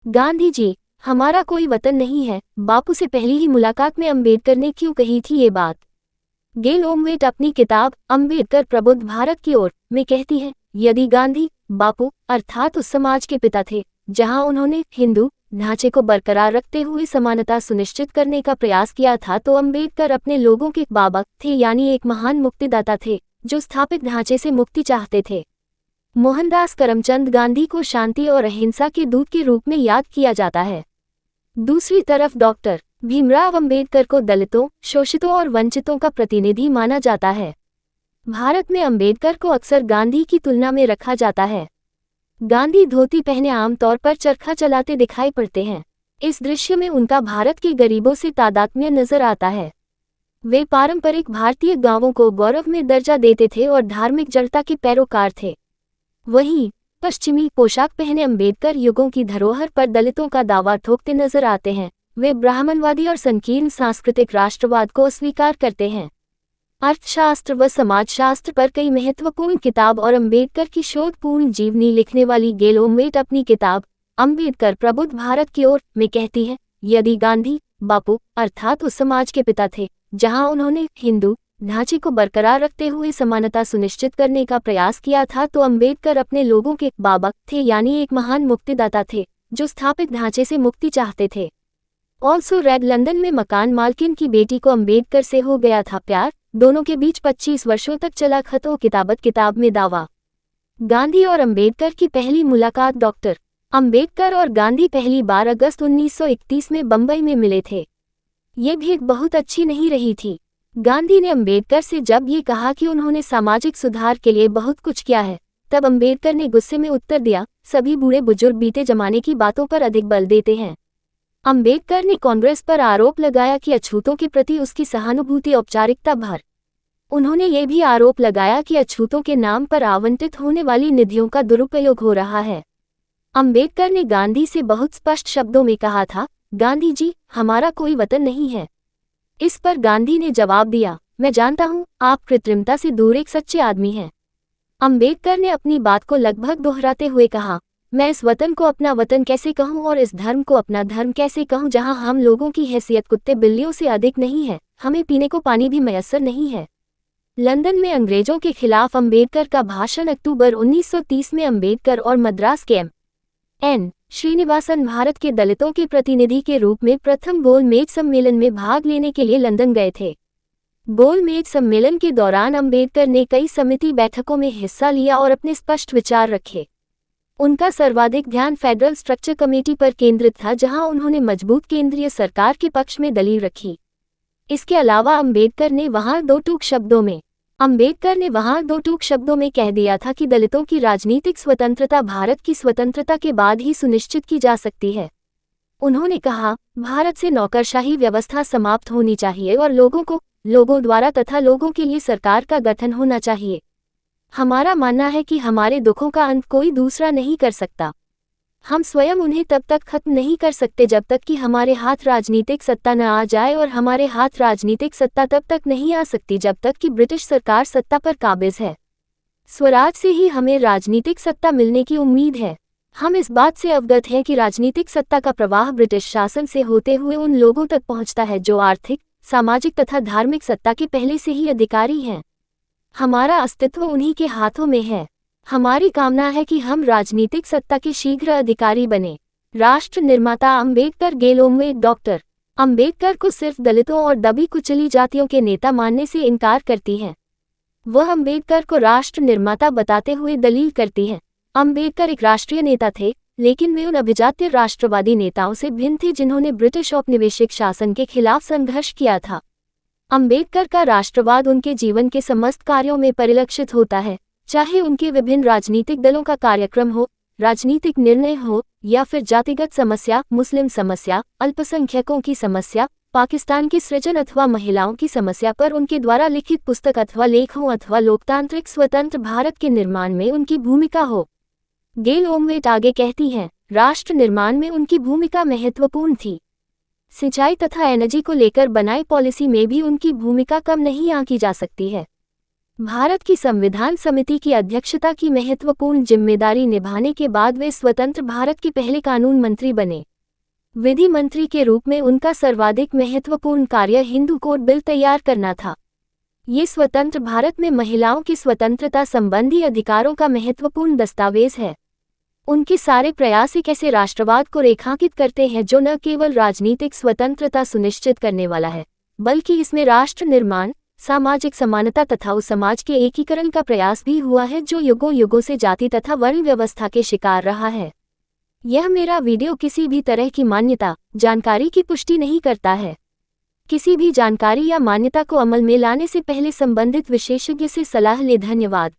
गांधी जी, हमारा कोई वतन नहीं है। बापू से पहली ही मुलाकात में अंबेडकर ने क्यों कही थी ये बात? गेल ओमवेट अपनी किताब अंबेडकर प्रबुद्ध भारत की ओर में कहती है, यदि गांधी बापू अर्थात उस समाज के पिता थे जहां उन्होंने हिंदू ढांचे को बरकरार रखते हुए समानता सुनिश्चित करने का प्रयास किया था, तो अंबेडकर अपने लोगों के बाबा थे, यानी एक महान मुक्तिदाता थे जो स्थापित ढांचे से मुक्ति चाहते थे। मोहनदास करमचंद गांधी को शांति और अहिंसा के दूत के रूप में याद किया जाता है। दूसरी तरफ डॉक्टर भीमराव अंबेडकर को दलितों, शोषितों और वंचितों का प्रतिनिधि माना जाता है। भारत में अंबेडकर को अक्सर गांधी की तुलना में रखा जाता है। गांधी धोती पहने आमतौर पर चरखा चलाते दिखाई पड़ते हैं। इस दृश्य में उनका भारत के गरीबों से तादात्म्य नजर आता है। वे पारंपरिक भारतीय गांवों को गौरव में दर्जा देते थे और धार्मिक जड़ता के पैरोकार थे। वहीं पश्चिमी पोशाक पहने अंबेडकर युगों की धरोहर पर दलितों का दावा ठोकते नजर आते हैं। वे ब्राह्मणवादी और संकीर्ण सांस्कृतिक राष्ट्रवाद को अस्वीकार करते हैं। अर्थशास्त्र व समाजशास्त्र पर कई महत्वपूर्ण किताब और अंबेडकर की शोधपूर्ण जीवनी लिखने वाली गेल ओमवेट अपनी किताब अंबेडकर प्रबुद्ध भारत की ओर में कहती है, यदि गांधी बापू अर्थात उस समाज के पिता थे जहां उन्होंने हिंदू ढांचे को बरकरार रखते हुए समानता सुनिश्चित करने का प्रयास किया था, तो अंबेडकर अपने लोगों के बाबा थे, यानी एक महान मुक्तिदाता थे जो स्थापित ढांचे से मुक्ति चाहते थे। ऑल्सो रेड लंदन में मकान मालकिन की बेटी को अंबेडकर से हो गया था प्यार। दोनों के बीच 25 वर्षों तक चला खतो किताबत किताब में दावा। गांधी और अंबेडकर की पहली मुलाकात डॉक्टर अंबेडकर और गांधी पहली बार अगस्त 1931 में बंबई में मिले थे। ये भेंट बहुत अच्छी नहीं रही थी। गांधी ने अंबेडकर से जब ये कहा कि उन्होंने सामाजिक सुधार के लिए बहुत कुछ किया है, तब अंबेडकर ने गुस्से में उत्तर दिया, सभी बूढ़े बुजुर्ग बीते जमाने की बातों पर अधिक बल देते हैं। अंबेडकर ने कांग्रेस पर आरोप लगाया कि अछूतों के प्रति उसकी सहानुभूति औपचारिकता भर। उन्होंने ये भी आरोप लगाया कि अछूतों के नाम पर आवंटित होने वाली निधियों का दुरुपयोग हो रहा है। अंबेडकर ने गांधी से बहुत स्पष्ट शब्दों में कहा था, गांधी जी, हमारा कोई वतन नहीं है। इस पर गांधी ने जवाब दिया, मैं जानता हूं, आप कृत्रिमता से दूर एक सच्चे आदमी हैं। अंबेडकर ने अपनी बात को लगभग दोहराते हुए कहा, मैं इस वतन को अपना वतन कैसे कहूं और इस धर्म को अपना धर्म कैसे कहूं जहां हम लोगों की हैसियत कुत्ते बिल्लियों से अधिक नहीं है, हमें पीने को पानी भी मयस्सर नहीं है। लंदन में अंग्रेजों के खिलाफ अंबेडकर का भाषण अक्टूबर 1930 में अंबेडकर और मद्रास के एन श्रीनिवासन भारत के दलितों के प्रतिनिधि के रूप में प्रथम गोलमेज सम्मेलन में भाग लेने के लिए लंदन गए थे। गोलमेज सम्मेलन के दौरान अंबेडकर ने कई समिति बैठकों में हिस्सा लिया और अपने स्पष्ट विचार रखे। उनका सर्वाधिक ध्यान फेडरल स्ट्रक्चर कमेटी पर केंद्रित था, जहां उन्होंने मजबूत केंद्रीय सरकार के पक्ष में दलील रखी। इसके अलावा अंबेडकर ने वहां दो टूक शब्दों में कह दिया था कि दलितों की राजनीतिक स्वतंत्रता भारत की स्वतंत्रता के बाद ही सुनिश्चित की जा सकती है। उन्होंने कहा, भारत से नौकरशाही व्यवस्था समाप्त होनी चाहिए और लोगों द्वारा तथा लोगों के लिए सरकार का गठन होना चाहिए। हमारा मानना है कि हमारे दुखों का अंत कोई दूसरा नहीं कर सकता। हम स्वयं उन्हें तब तक खत्म नहीं कर सकते जब तक कि हमारे हाथ राजनीतिक सत्ता न आ जाए, और हमारे हाथ राजनीतिक सत्ता तब तक नहीं आ सकती जब तक कि ब्रिटिश सरकार सत्ता पर काबिज है। स्वराज से ही हमें राजनीतिक सत्ता मिलने की उम्मीद है। हम इस बात से अवगत हैं कि राजनीतिक सत्ता का प्रवाह ब्रिटिश शासन से होते हुए उन लोगों तक पहुंचता है जो आर्थिक, सामाजिक तथा धार्मिक सत्ता के पहले से ही अधिकारी हैं। हमारा अस्तित्व उन्हीं के हाथों में है। हमारी कामना है कि हम राजनीतिक सत्ता के शीघ्र अधिकारी बने। राष्ट्र निर्माता अंबेडकर गेल ओमवेट डॉक्टर अंबेडकर को सिर्फ दलितों और दबी कुचली जातियों के नेता मानने से इनकार करती हैं। वह अंबेडकर को राष्ट्र निर्माता बताते हुए दलील करती हैं। अंबेडकर एक राष्ट्रीय नेता थे, लेकिन वे उन अभिजात्य राष्ट्रवादी नेताओं से भिन्न थे जिन्होंने ब्रिटिश औपनिवेशिक शासन के खिलाफ संघर्ष किया था। अंबेडकर का राष्ट्रवाद उनके जीवन के समस्त कार्यों में परिलक्षित होता है, चाहे उनके विभिन्न राजनीतिक दलों का कार्यक्रम हो, राजनीतिक निर्णय हो, या फिर जातिगत समस्या, मुस्लिम समस्या, अल्पसंख्यकों की समस्या, पाकिस्तान की सृजन अथवा महिलाओं की समस्या पर उनके द्वारा लिखित पुस्तक अथवा लेख हो, अथवा लोकतांत्रिक स्वतंत्र भारत के निर्माण में उनकी भूमिका हो। गेल ओमवेट आगे कहती हैं, राष्ट्र निर्माण में उनकी भूमिका महत्वपूर्ण थी। सिंचाई तथा एनर्जी को लेकर बनाई पॉलिसी में भी उनकी भूमिका कम नहीं आंकी जा सकती है। भारत की संविधान समिति की अध्यक्षता की महत्वपूर्ण जिम्मेदारी निभाने के बाद वे स्वतंत्र भारत के पहले कानून मंत्री बने। विधि मंत्री के रूप में उनका सर्वाधिक महत्वपूर्ण कार्य हिंदू कोड बिल तैयार करना था। ये स्वतंत्र भारत में महिलाओं की स्वतंत्रता संबंधी अधिकारों का महत्वपूर्ण दस्तावेज है। उनके सारे प्रयास एक ऐसे राष्ट्रवाद को रेखांकित करते हैं जो न केवल राजनीतिक स्वतंत्रता सुनिश्चित करने वाला है, बल्कि इसमें राष्ट्र निर्माण, सामाजिक समानता तथा उस समाज के एकीकरण का प्रयास भी हुआ है जो युगों युगों से जाति तथा वर्ण व्यवस्था के शिकार रहा है। यह मेरा वीडियो किसी भी तरह की मान्यता, जानकारी की पुष्टि नहीं करता है। किसी भी जानकारी या मान्यता को अमल में लाने से पहले संबंधित विशेषज्ञ से सलाह लें। धन्यवाद।